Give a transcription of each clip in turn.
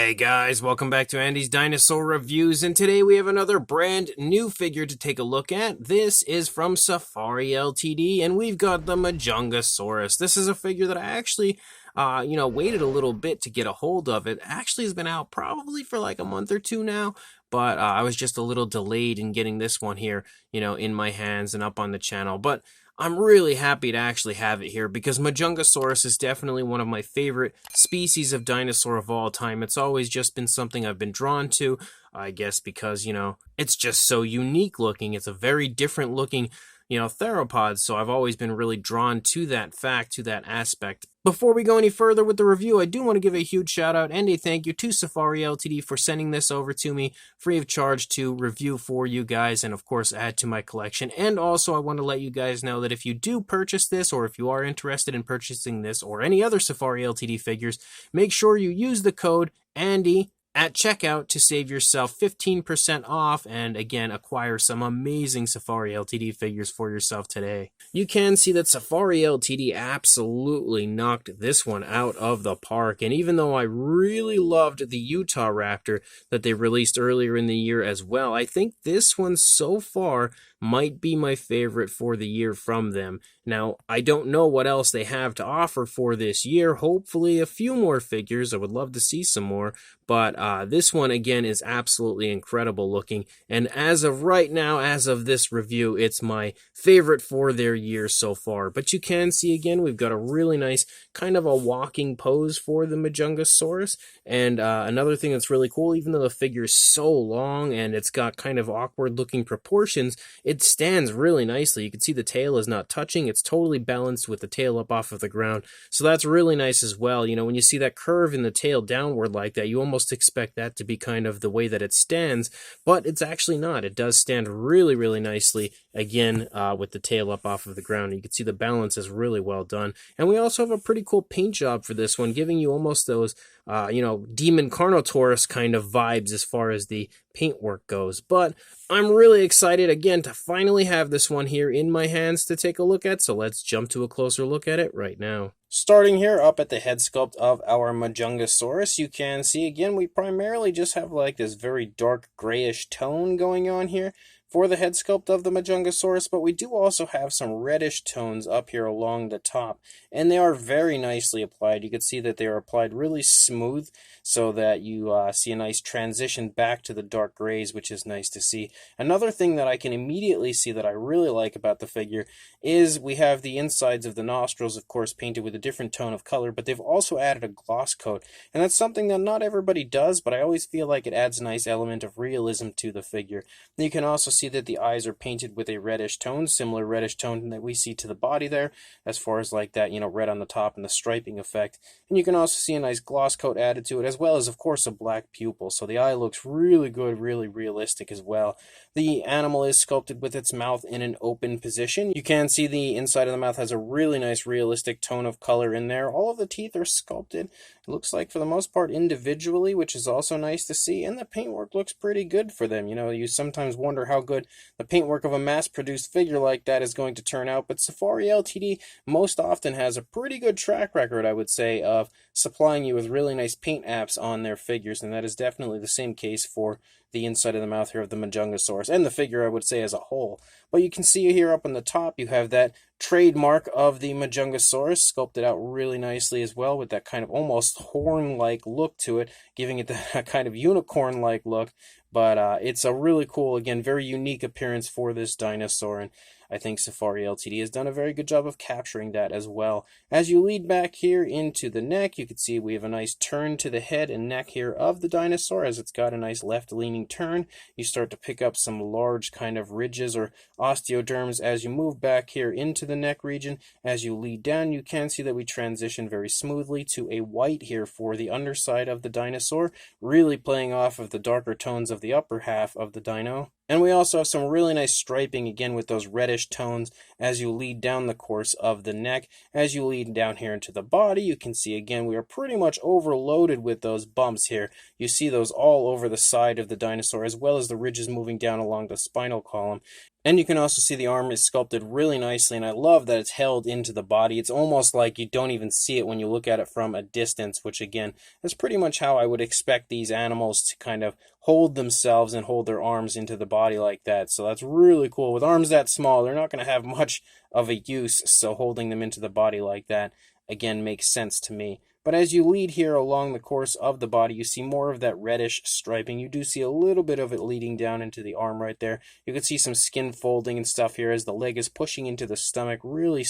Hey guys, welcome back to Andy's Dinosaur Reviews, and today we have another brand new figure to take a look at. This is from Safari Ltd, and we've got the Majungasaurus. This is a figure that I actually, waited a little bit to get a hold of. It actually has been out probably for like a month or two now, but I was just a little delayed in getting this one here, in my hands and up on the channel. But I'm really happy to actually have it here because Majungasaurus is definitely one of my favorite species of dinosaur of all time. It's always just been something I've been drawn to, I guess because, it's just so unique looking. It's a very different looking, theropod, so I've always been really drawn to that fact, to that aspect. Before we go any further with the review, I do want to give a huge shout out and a thank you to Safari Ltd for sending this over to me free of charge to review for you guys and of course add to my collection. And also I want to let you guys know that if you do purchase this, or if you are interested in purchasing this or any other Safari Ltd figures, make sure you use the code ANDY at checkout to save yourself 15% off and again acquire some amazing Safari Ltd figures for yourself today. You can see that Safari Ltd absolutely knocked this one out of the park, and even though I really loved the Utah Raptor that they released earlier in the year as well, I think this one so far might be my favorite for the year from them. Now, I don't know what else they have to offer for this year. Hopefully a few more figures. I would love to see some more, but this one again is absolutely incredible looking, and as of right now, as of this review, it's my favorite for their year so far. But you can see again we've got a really nice kind of a walking pose for the Majungasaurus, and another thing that's really cool, even though the figure is so long and it's got kind of awkward looking proportions, it stands really nicely. You can see the tail is not touching. It's totally balanced with the tail up off of the ground. So that's really nice as well. When you see that curve in the tail downward like that, you almost expect that to be kind of the way that it stands, but it's actually not. It does stand really, really nicely, again, with the tail up off of the ground. You can see the balance is really well done. And we also have a pretty cool paint job for this one, giving you almost those, Demon Carnotaurus kind of vibes as far as the paintwork goes. But I'm really excited, again, to finally have this one here in my hands to take a look at, so let's jump to a closer look at it right now. Starting here up at the head sculpt of our Majungasaurus, you can see, again, we primarily just have like this very dark grayish tone going on here for the head sculpt of the Majungasaurus, but we do also have some reddish tones up here along the top, and they are very nicely applied. You can see that they are applied really smooth so that you see a nice transition back to the dark grays, which is nice to see. Another thing that I can immediately see that I really like about the figure is we have the insides of the nostrils, of course, painted with a different tone of color, but they've also added a gloss coat, and that's something that not everybody does, but I always feel like it adds a nice element of realism to the figure. You can also see that the eyes are painted with a reddish tone, similar reddish tone that we see to the body there, as far as like that, red on the top and the striping effect. And you can also see a nice gloss coat added to it, as well as, of course, a black pupil. So the eye looks really good, really realistic as well. The animal is sculpted with its mouth in an open position. You can see the inside of the mouth has a really nice realistic tone of color in there. All of the teeth are sculpted, it looks like, for the most part individually, which is also nice to see, and the paintwork looks pretty good for them. You sometimes wonder how good the paintwork of a mass-produced figure like that is going to turn out, but Safari Ltd most often has a pretty good track record, I would say, of supplying you with really nice paint apps on their figures, and that is definitely the same case for the inside of the mouth here of the Majungasaurus, and the figure, I would say, as a whole. But you can see here up on the top, you have that trademark of the Majungasaurus sculpted out really nicely as well, with that kind of almost horn-like look to it, giving it that kind of unicorn-like look. But it's a really cool, again, very unique appearance for this dinosaur, and I think Safari Ltd has done a very good job of capturing that as well. As you lead back here into the neck, you can see we have a nice turn to the head and neck here of the dinosaur, as it's got a nice left-leaning turn. You start to pick up some large kind of ridges or osteoderms as you move back here into the neck region. As you lead down, you can see that we transition very smoothly to a white here for the underside of the dinosaur, really playing off of the darker tones of the upper half of the dino. And we also have some really nice striping, again, with those reddish tones as you lead down the course of the neck. As you lead down here into the body, you can see, again, we are pretty much overloaded with those bumps here. You see those all over the side of the dinosaur, as well as the ridges moving down along the spinal column. And you can also see the arm is sculpted really nicely, and I love that it's held into the body. It's almost like you don't even see it when you look at it from a distance, which again is pretty much how I would expect these animals to kind of hold themselves and hold their arms into the body like that. So that's really cool. With arms that small, they're not going to have much of a use, so holding them into the body like that, again, makes sense to me. But as you lead here along the course of the body, you see more of that reddish striping. You do see a little bit of it leading down into the arm right there. You can see some skin folding and stuff here as the leg is pushing into the stomach, really,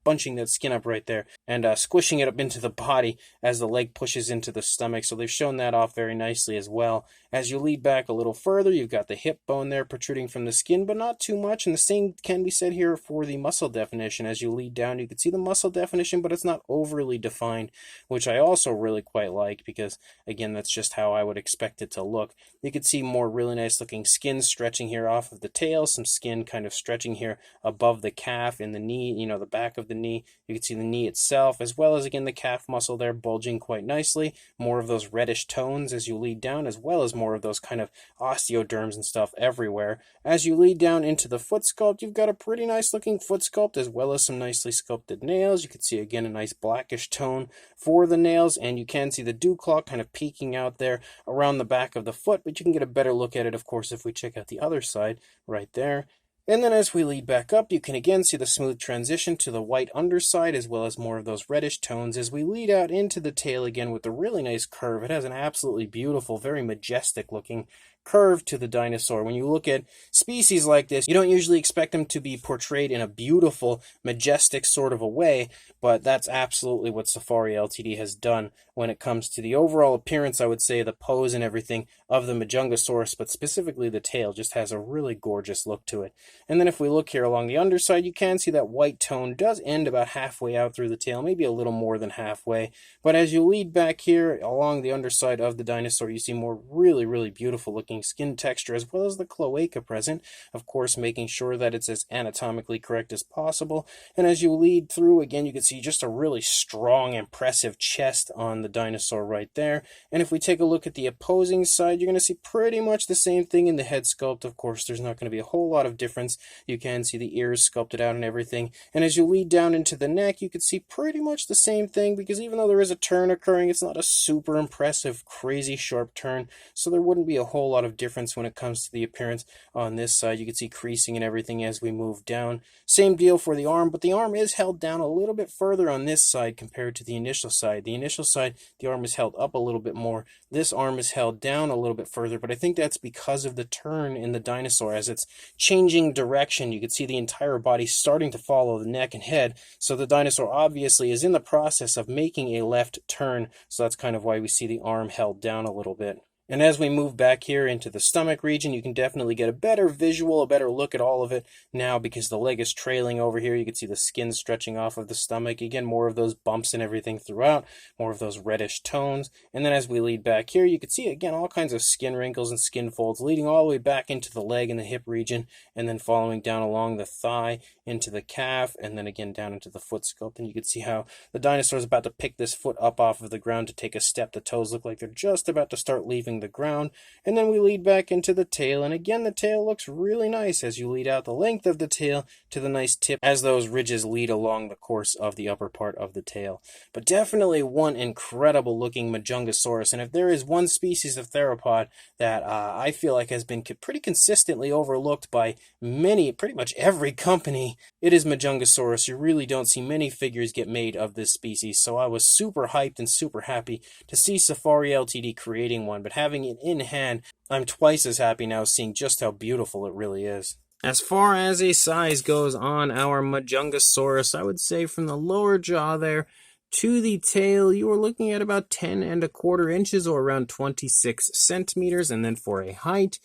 bunching that skin up right there and squishing it up into the body as the leg pushes into the stomach. So they've shown that off very nicely as well. As you lead back a little further, you've got the hip bone there protruding from the skin, but not too much. And the same can be said here for the muscle definition. As you lead down, you can see the muscle definition, but it's not overly defined, which I also really quite like because, again, that's just how I would expect it to look. You can see more really nice looking skin stretching here off of the tail, some skin kind of stretching here above the calf and the knee, the back of the knee. You can see the knee itself, as well as, again, the calf muscle there bulging quite nicely. More of those reddish tones as you lead down, as well as more of those kind of osteoderms and stuff everywhere. As you lead down into the foot sculpt, you've got a pretty nice looking foot sculpt, as well as some nicely sculpted nails. You can see, again, a nice blackish tone for the nails, and you can see the dew claw kind of peeking out there around the back of the foot, but you can get a better look at it, of course, if we check out the other side right there. And then as we lead back up, you can again see the smooth transition to the white underside, as well as more of those reddish tones as we lead out into the tail again with a really nice curve. It has an absolutely beautiful, very majestic looking curve to the dinosaur. When you look at species like this, you don't usually expect them to be portrayed in a beautiful, majestic sort of a way, but that's absolutely what Safari Ltd has done when it comes to the overall appearance. I would say the pose and everything of the Majungasaurus, but specifically the tail just has a really gorgeous look to it. And then if we look here along the underside, you can see that white tone does end about halfway out through the tail, maybe a little more than halfway. But as you lead back here along the underside of the dinosaur, you see more really, really beautiful looking skin texture, as well as the cloaca present, of course making sure that it's as anatomically correct as possible. And as you lead through, again, you can see just a really strong, impressive chest on the dinosaur right there. And if we take a look at the opposing side, you're going to see pretty much the same thing in the head sculpt. Of course, there's not going to be a whole lot of difference. You can see the ears sculpted out and everything. And as you lead down into the neck, you can see pretty much the same thing, because even though there is a turn occurring, it's not a super impressive, crazy sharp turn. So there wouldn't be a whole lot of difference when it comes to the appearance on this side. You can see creasing and everything as we move down. Same deal for the arm, but the arm is held down a little bit further on this side compared to the initial side. The initial side, the arm is held up a little bit more. This arm is held down a little bit further, but I think that's because of the turn in the dinosaur. As it's changing direction, you can see the entire body starting to follow the neck and head. So the dinosaur obviously is in the process of making a left turn. So that's kind of why we see the arm held down a little bit. And as we move back here into the stomach region, you can definitely get a better visual, a better look at all of it now, because the leg is trailing over here. You can see the skin stretching off of the stomach. Again, more of those bumps and everything throughout, more of those reddish tones. And then as we lead back here, you can see, again, all kinds of skin wrinkles and skin folds leading all the way back into the leg and the hip region, and then following down along the thigh into the calf, and then again down into the foot sculpt. And you can see how the dinosaur is about to pick this foot up off of the ground to take a step. The toes look like they're just about to start leaving the ground. And then we lead back into the tail, and again the tail looks really nice as you lead out the length of the tail to the nice tip as those ridges lead along the course of the upper part of the tail. But definitely one incredible looking Majungasaurus, and if there is one species of theropod that I feel like has been pretty consistently overlooked by pretty much every company, it is Majungasaurus. You really don't see many figures get made of this species, so I was super hyped and super happy to see Safari Ltd creating one, but having it in hand, I'm twice as happy now seeing just how beautiful it really is. As far as a size goes on our Majungasaurus, I would say from the lower jaw there to the tail, you are looking at about 10¼ inches, or around 26 centimeters, and then for a height,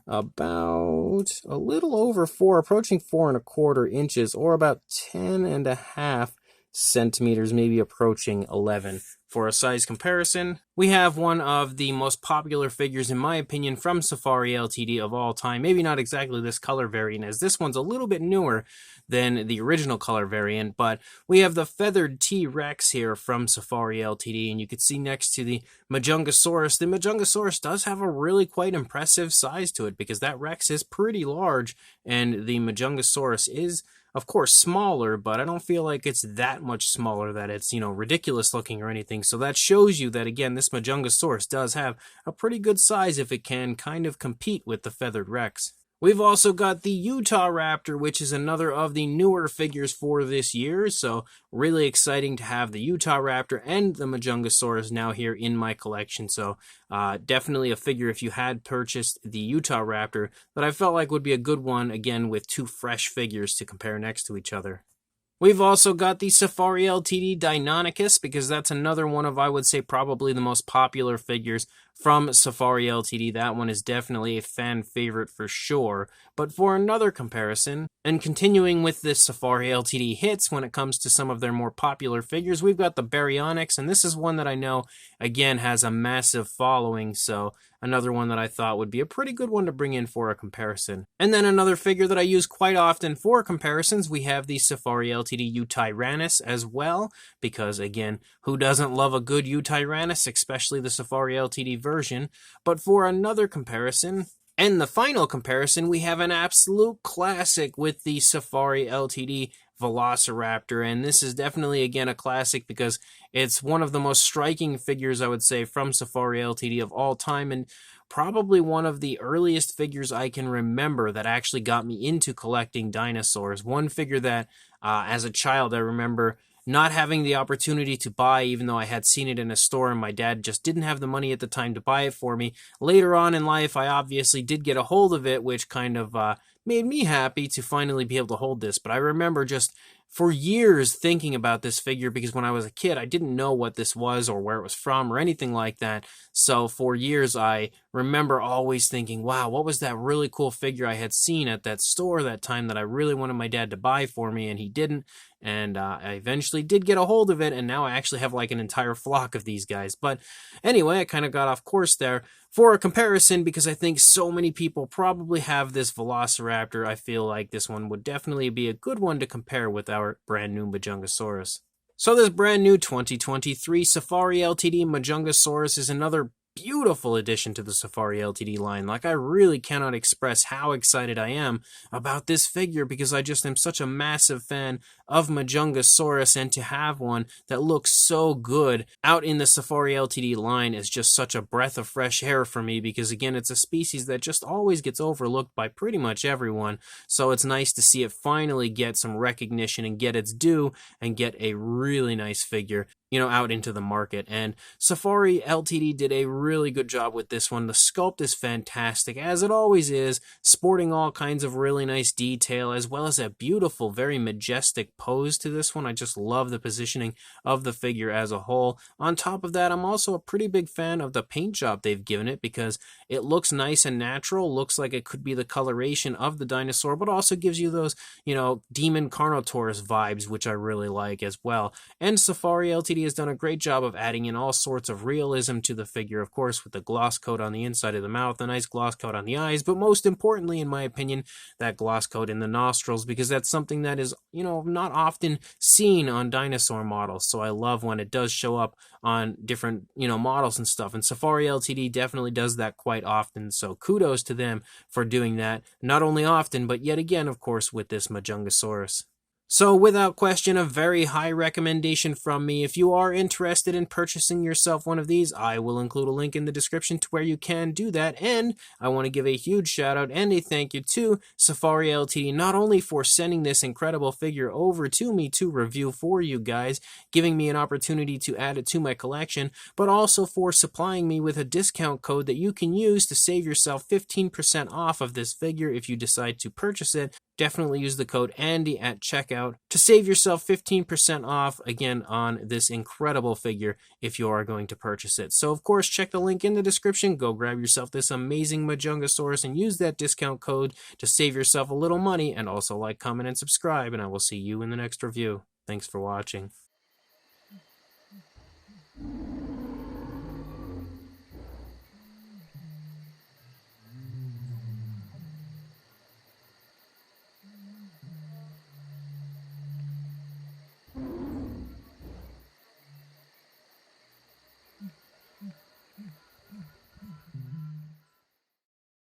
about a little over 4, approaching 4¼ inches, or about 10½ centimeters, maybe approaching 11. For a size comparison, we have one of the most popular figures, in my opinion, from Safari Ltd of all time. Maybe not exactly this color variant, as this one's a little bit newer than the original color variant, but we have the feathered T-Rex here from Safari Ltd, and you can see next to the Majungasaurus, the Majungasaurus does have a really quite impressive size to it, because that Rex is pretty large, and the Majungasaurus is, of course, smaller, but I don't feel like it's that much smaller that it's, ridiculous looking or anything. So that shows you that, again, this Majungasaurus does have a pretty good size if it can kind of compete with the feathered Rex. We've also got the Utah Raptor, which is another of the newer figures for this year, so really exciting to have the Utah Raptor and the Majungasaurus now here in my collection. So definitely a figure, if you had purchased the Utah Raptor, that I felt like would be a good one, again, with two fresh figures to compare next to each other. We've also got the Safari Ltd Deinonychus, because that's another one of, I would say, probably the most popular figures from Safari Ltd. That one is definitely a fan favorite for sure. But for another comparison, and continuing with this Safari Ltd hits when it comes to some of their more popular figures, we've got the Baryonyx, and this is one that I know, again, has a massive following, so another one that I thought would be a pretty good one to bring in for a comparison. And then another figure that I use quite often for comparisons, we have the Safari Ltd Utyrannus as well, because again, who doesn't love a good Utyrannus, especially the Safari Ltd version? But for another comparison, and the final comparison, we have an absolute classic with the Safari Ltd Velociraptor, and this is definitely, again, a classic because it's one of the most striking figures, I would say, from Safari Ltd of all time, and probably one of the earliest figures I can remember that actually got me into collecting dinosaurs. One figure that, as a child, I remember not having the opportunity to buy, even though I had seen it in a store and my dad just didn't have the money at the time to buy it for me. Later on in life, I obviously did get a hold of it, which kind of made me happy to finally be able to hold this. But I remember just for years thinking about this figure, because when I was a kid, I didn't know what this was or where it was from or anything like that. So for years, I remember always thinking, wow, what was that really cool figure I had seen at that store that time that I really wanted my dad to buy for me, and he didn't. And I eventually did get a hold of it, and now I actually have like an entire flock of these guys. But anyway, I kind of got off course there. For a comparison, because I think so many people probably have this Velociraptor, I feel like this one would definitely be a good one to compare with our brand new Majungasaurus. So this brand new 2023 Safari Ltd Majungasaurus is another beautiful addition to the Safari Ltd line. Like, I really cannot express how excited I am about this figure, because I just am such a massive fan of Majungasaurus, and to have one that looks so good out in the Safari Ltd line is just such a breath of fresh air for me, because again, it's a species that just always gets overlooked by pretty much everyone. So it's nice to see it finally get some recognition and get its due and get a really nice figure, out into the market. And Safari Ltd did a really good job with this one. The sculpt is fantastic, as it always is, sporting all kinds of really nice detail, as well as a beautiful, very majestic pose to this one. I just love the positioning of the figure as a whole. On top of that, I'm also a pretty big fan of the paint job they've given it, because it looks nice and natural, looks like it could be the coloration of the dinosaur, but also gives you those, Demon Carnotaurus vibes, which I really like as well. And Safari Ltd has done a great job of adding in all sorts of realism to the figure, of course, with the gloss coat on the inside of the mouth, a nice gloss coat on the eyes, but most importantly, in my opinion, that gloss coat in the nostrils, because that's something that is, not often seen on dinosaur models. So I love when it does show up on different, models and stuff. And Safari Ltd definitely does that quite often. So kudos to them for doing that, not only often, but yet again, of course, with this Majungasaurus. So without question, a very high recommendation from me. If you are interested in purchasing yourself one of these, I will include a link in the description to where you can do that. And I want to give a huge shout out and a thank you to Safari Ltd, not only for sending this incredible figure over to me to review for you guys, giving me an opportunity to add it to my collection, but also for supplying me with a discount code that you can use to save yourself 15% off of this figure if you decide to purchase it. Definitely use the code Andy at checkout to save yourself 15% off, again, on this incredible figure if you are going to purchase it. So, of course, check the link in the description. Go grab yourself this amazing Majungasaurus and use that discount code to save yourself a little money, and also like, comment, and subscribe, and I will see you in the next review. Thanks for watching.